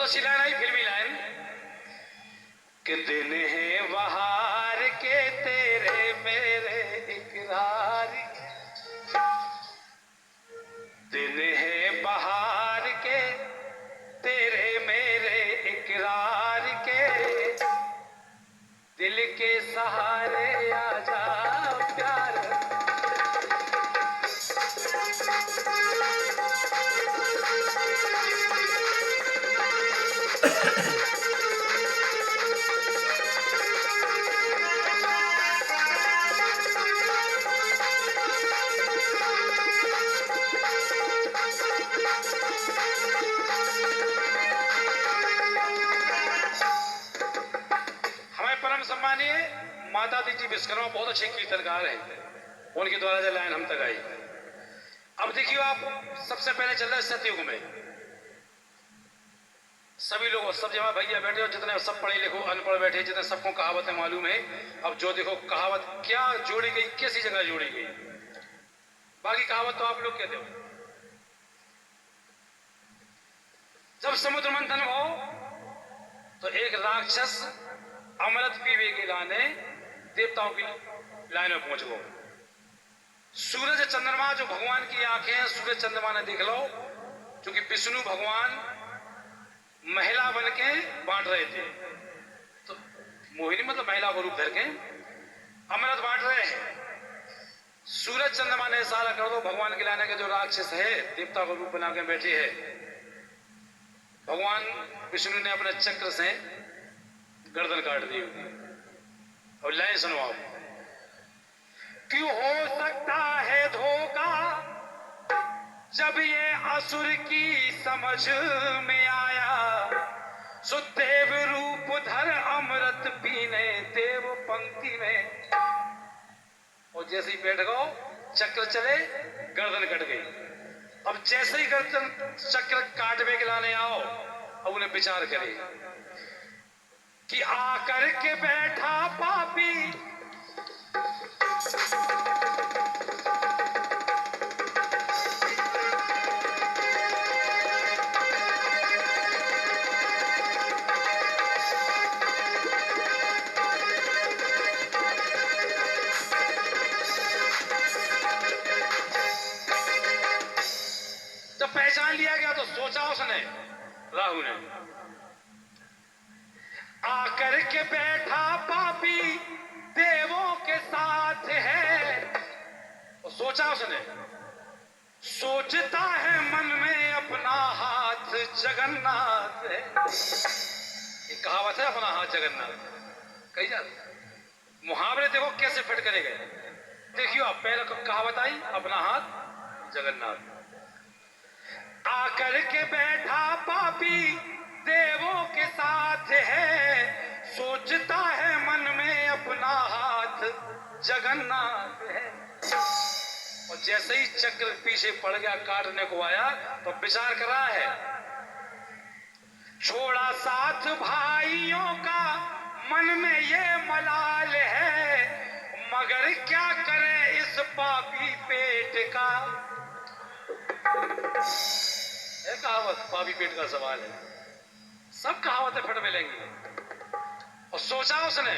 बहुत अच्छी लाइन आई, फिल्मी लाइन कि दिन है बहार के तेरे मेरे इकरार, दिन है बहार के तेरे मेरे इकरार के, दिल के सहारे आजा प्यार। सम्मानीय माता जी विश्वकर्मा बहुत अच्छे कीर्तनकार हैं, उनके द्वारा जो लाइन हम तक आई। अब देखिए आप, सबसे पहले चल रहा है सतयुग में, सभी लोग सब जगह भैया बैठे हो, जितने सब पढ़े लिखो अनपढ़ बैठे, जितने सबको कहावतें मालूम है। अब जो देखो कहावत क्या जोड़ी गई, किसी जगह जोड़ी गई, बाकी कहावत तो आप लोग कहते हो। जब समुद्र मंथन हो तो एक राक्षस अमृत पीवे के लाने देवताओं की लाइन में पहुंच गो। सूरज चंद्रमा जो भगवान की आंखें हैं, सूरज चंद्रमा ने देख लो, क्योंकि विष्णु भगवान महिला बन के बांट रहे थे, तो मोहिनी मतलब महिला को रूप धर के अमृत बांट रहे हैं। सूरज चंद्रमा ने इशारा कर दो, भगवान के लाने के जो राक्षस है देवता को रूप बना के बैठे है, भगवान विष्णु ने अपने चक्र से गर्दन काट दी। और लाइन सुनो आप, क्यों हो सकता है धोखा जब ये असुर की समझ में आया, सुदेव रूप धर अमृत पीने देव पंक्ति में। और जैसे ही बैठ गो चक्र चले, गर्दन कट गई। अब जैसे ही गर्दन चक्र काटवे के लाने आओ, अब उन्हें विचार करे कि आकर के बैठा पापी, जब पहचान लिया गया तो सोचा उसने, राहु ने, आकर के बैठा पापी देवों के साथ है। और सोचा उसने, सोचता है मन में अपना हाथ जगन्नाथ है। ये कहावत है, अपना हाथ जगन्नाथ कही जाती। मुहावरे देखो कैसे फिट करे गए। देखियो आप, पहले कहावत आई अपना हाथ जगन्नाथ, आकर के बैठा पापी देवों के साथ है, सोचता है मन में अपना हाथ जगन्नाथ है। और जैसे ही चक्र पीछे पड़ गया, काटने को आया, तो विचार कर रहा है, छोड़ा साथ भाइयों का मन में ये मलाल है, मगर क्या करे इस पापी पेट का। एक कहावत पापी पेट का सवाल है, सब कहावतें फिट मिलेंगी। और सोचा उसने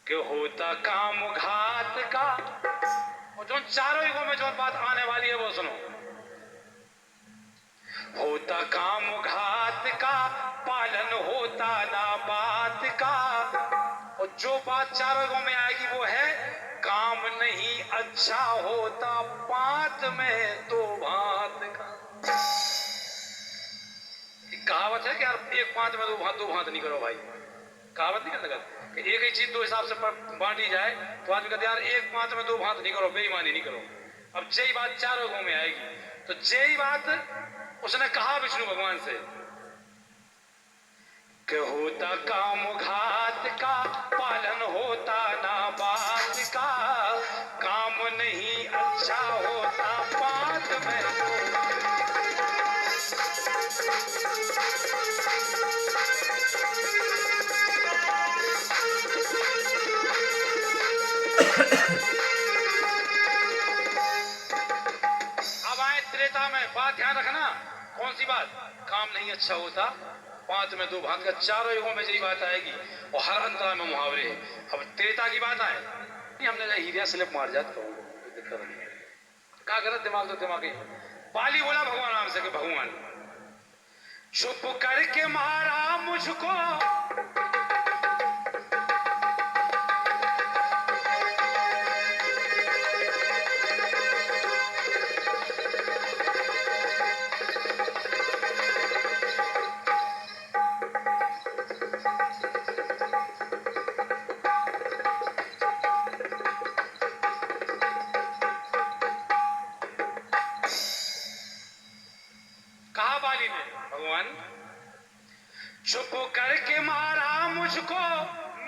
कि होता काम घात का, और जो चारों युगों में जो बात आने वाली है वो सुनो, होता काम घात का पालन होता ना बात का। और जो बात चारों युगों में आएगी वो है, काम नहीं अच्छा होता पात में दो भात का। कहावत है कि यार एक पांच में दो भात नहीं करो भाई, कहावत नहीं कर कि एक ही चीज दो हिसाब से बांटी जाए तो आदमी कहते यार एक पांच में दो भात नहीं करो, बेईमानी नहीं करो। अब जय बात चारों युगों में आएगी, तो जय बात उसने कहा विष्णु भगवान से कि होता काम घात का पालन होता ना बात का, काम नहीं अच्छा होता पात में दो। अब आए त्रेता में, बात ध्यान रखना, कौन सी बात, काम नहीं अच्छा होता पांच में दो भाग का, चारों युगों में यही बात आएगी और हर अंतरा में मुहावरे है। अब त्रेता की बात आए, हमने हीरिया स्लिप मार जात कहूँ, कोई दिक्कत नहीं है। क्या गलत दिमाग तो दिमाग ही। बाली बोला भगवान राम से कि भगवान चुप करके मारा मुझको, कहा बाली ने भगवान चुप करके मारा मुझको,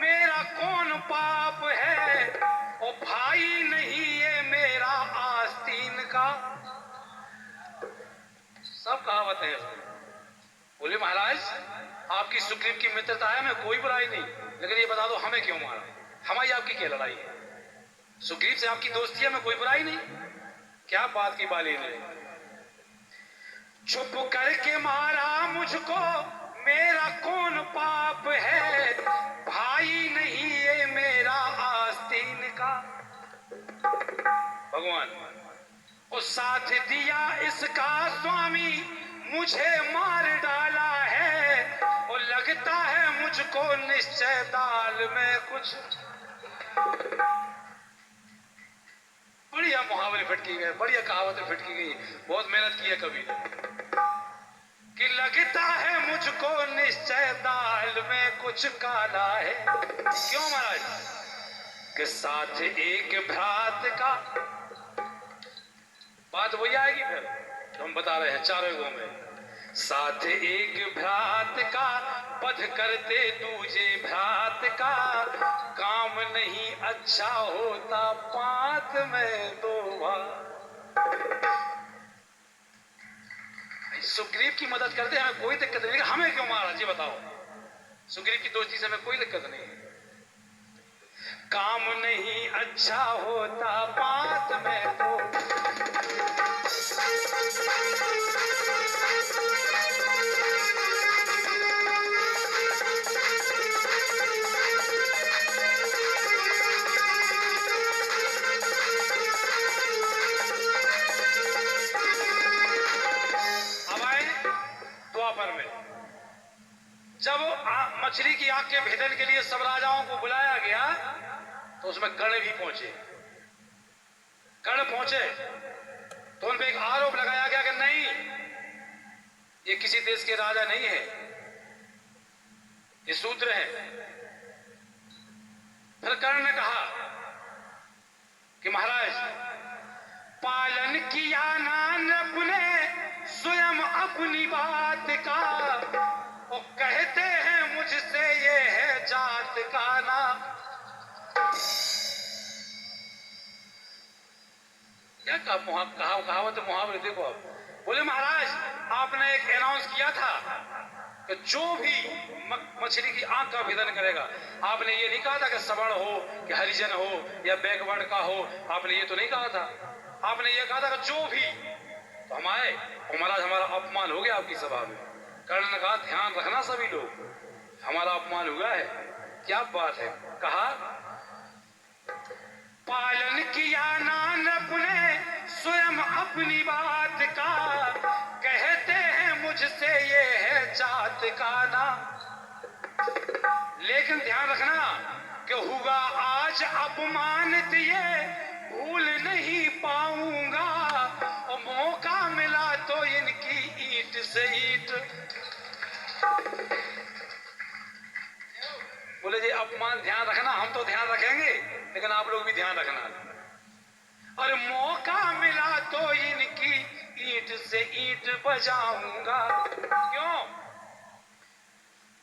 मेरा कौन पाप है, ओ भाई नहीं ये मेरा आस्तीन का। सब कहावत है। बोले महाराज आपकी सुग्रीव की मित्रता है, मैं कोई बुराई नहीं, लेकिन ये बता दो हमें क्यों मारा, हमारी आपकी क्या लड़ाई है? सुग्रीव से आपकी दोस्ती है, मैं कोई बुराई नहीं। क्या बात की बाली ने, चुप करके मारा मुझको, मेरा कौन पाप है, भाई नहीं ये मेरा आस्तीन का। भगवान उस साथ दिया इसका स्वामी, मुझे मार डाला है, और लगता है मुझको निश्चय दाल में कुछ। बढ़िया मुहावरे फिटकी गए, बढ़िया कहावतें फिटकी गई, बहुत मेहनत की है कवि ने। कि लगता है मुझको निश्चय दाल में कुछ काला है। क्यों महाराज? कि साथ एक भ्रात का, बात वही आएगी फिर तो हम बता रहे हैं चारों युगों में। साथ एक भ्रात का पथ करते दूजे भ्रात का, काम नहीं अच्छा होता पात में दो बार। सुग्रीव की मदद करते हमें कोई दिक्कत नहीं, हमें क्यों मारा जी बताओ? सुग्रीव की दोस्ती से हमें कोई दिक्कत नहीं है। काम नहीं अच्छा होता पात में तो, जब मछली की आंख के भेदन के लिए सब राजाओं को बुलाया गया तो उसमें कर्ण भी पहुंचे। कर्ण पहुंचे तो उन पे एक आरोप लगाया गया कि नहीं, ये किसी देश के राजा नहीं है, ये शूद्र है। फिर कर्ण ने कहा कि महाराज पालन किया ना नृप ने स्वयं अपनी बात का, वो कहते हैं मुझसे ये है जात का ना। क्या कहावत मुहावरे देखो आप। बोले महाराज आपने एक अनाउंस किया था कि जो भी मछली की आंख का भेदन करेगा, आपने ये नहीं कहा था कि सवर्ण हो कि हरिजन हो या बैकवर्ड का हो, आपने ये तो नहीं कहा था। आपने ये कहा था कि जो भी, तो हम आए और महाराज हमारा अपमान हो गया आपकी सभा में। कर्ण ने कहा ध्यान रखना सभी लोग, हमारा अपमान हुआ है। क्या बात है? कहा पालन किया ना नृप ने स्वयं अपनी बात का, कहते हैं मुझसे ये है जात का ना। लेकिन ध्यान रखना कि हुआ आज अपमानित ये भूल नहीं पाऊंगा, और मौका मिला तो इनकी ईंट से ईंट। बोले जी अपमान ध्यान रखना, हम तो ध्यान रखेंगे लेकिन आप लोग भी ध्यान रखना। और मौका मिला तो इनकी ईंट से ईंट बजाऊंगा। क्यों?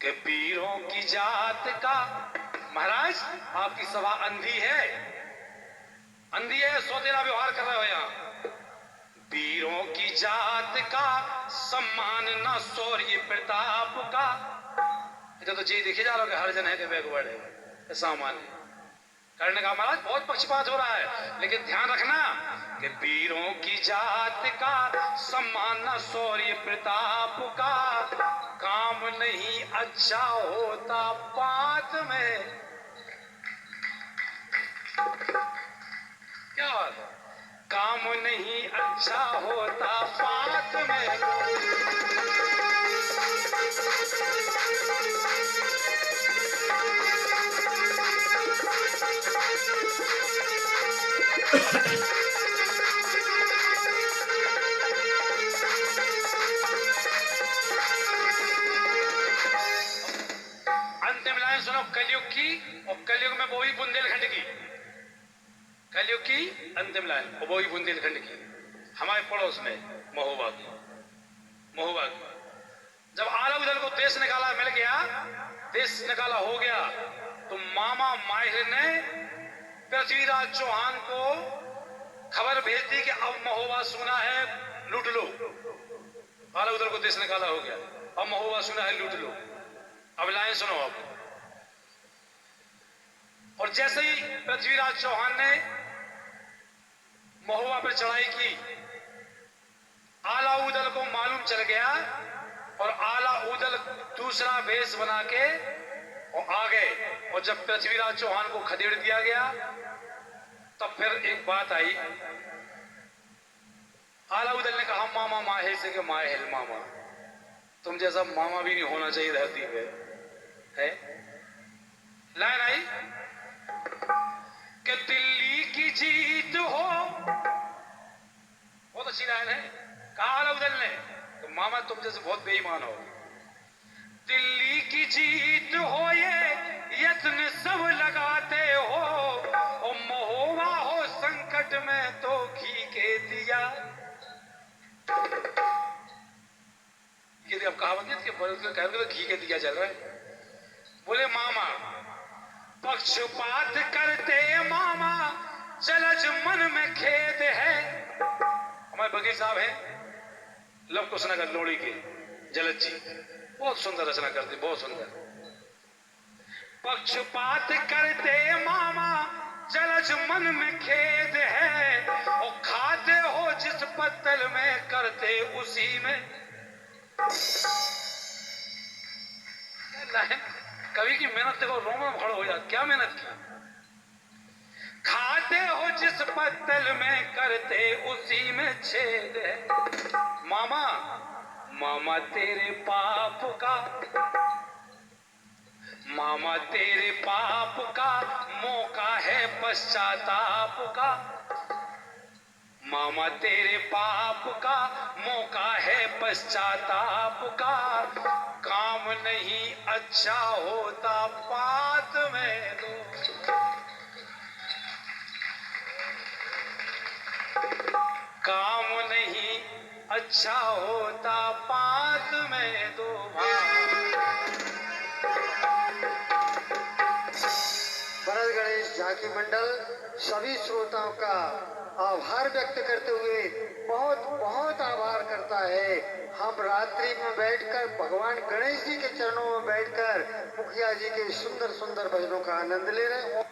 कि वीरों की जात का। महाराज आपकी सभा अंधी है, अंधी है, सौतेला व्यवहार कर रहे हो यहाँ। वीरों की जात का सम्मान न शौर्य प्रताप का। इधर तो जी देखे जा रहा है हरिजन है कि बैकवर्ड है, सामान्य। कर्ण का महाराज बहुत पक्षपात हो रहा है, लेकिन ध्यान रखना कि वीरों की जात का सम्मान न शौर्य प्रताप का, काम नहीं अच्छा होता पात में। क्या बात है? काम नहीं अच्छा होता पात में। अंतिम लाइन सुनो कलयुग की, और कलयुग में वो भी बुंदेलखंड की। कलयुग की अंतिम लाइन और वो भी बुंदेलखंड की, हमारे पड़ोस में महोबा की। महोबा की जब आला उदल को देश निकाला मिल गया, देश निकाला हो गया, तो मामा माहिर ने पृथ्वीराज चौहान को खबर भेज दी कि अब महोबा सुना है, लूट लो। आला उदल को देश निकाला हो गया, अब महोबा सुना है, लूट लो। अब लाइन सुनो अब। और जैसे ही पृथ्वीराज चौहान ने महोबा पर चढ़ाई की, आला उदल को मालूम चल गया, और आला उदल दूसरा वेश बना के और आ गए। और जब पृथ्वीराज चौहान को खदेड़ दिया गया, तब फिर एक बात आई। आला उदल ने कहा मामा माहे से कि माहेल मामा, तुम जैसा मामा भी नहीं होना चाहिए धरती पे है। लाइन आई कि दिल्ली की जीत हो, बहुत अच्छी लाइन है। कहा आला उदल ने तो मामा तुम जैसे बहुत बेईमान हो। दिल्ली की जीत हो ये यत्न सब लगाते हो, और महोबा हो संकट में तो घी के दिया। अब कहावत नहीं घी के दिया चल रहा है। बोले मामा पक्षपात करते मामा, जलज मन में खेद है। हमारे बघेल साहब हैं लव कुश नगर लोड़ी के, जलज जी बहुत सुंदर रचना करते, बहुत सुंदर। पक्षपात करते मामा, जलज मन में खेद है, और खाते हो जिस पत्तल में करते उसी में। कवि की मेहनत देखो, रोम में खड़ा हो जाता। क्या मेहनत की? खाते हो जिस पत्तल में करते उसी में छेद है। मामा मामा तेरे पाप का, मामा तेरे पाप का मौका है पश्चाताप का। मामा तेरे पाप का मौका है पश्चाताप का, काम नहीं अच्छा होता पात में दो। काम नहीं अच्छा होता पात में दो भरत गणेश झांकी मंडल सभी श्रोताओं का आभार व्यक्त करते हुए बहुत बहुत आभार करता है। हम रात्रि में बैठकर भगवान गणेश जी के चरणों में बैठकर मुखिया जी के सुंदर सुंदर भजनों का आनंद ले रहे हैं।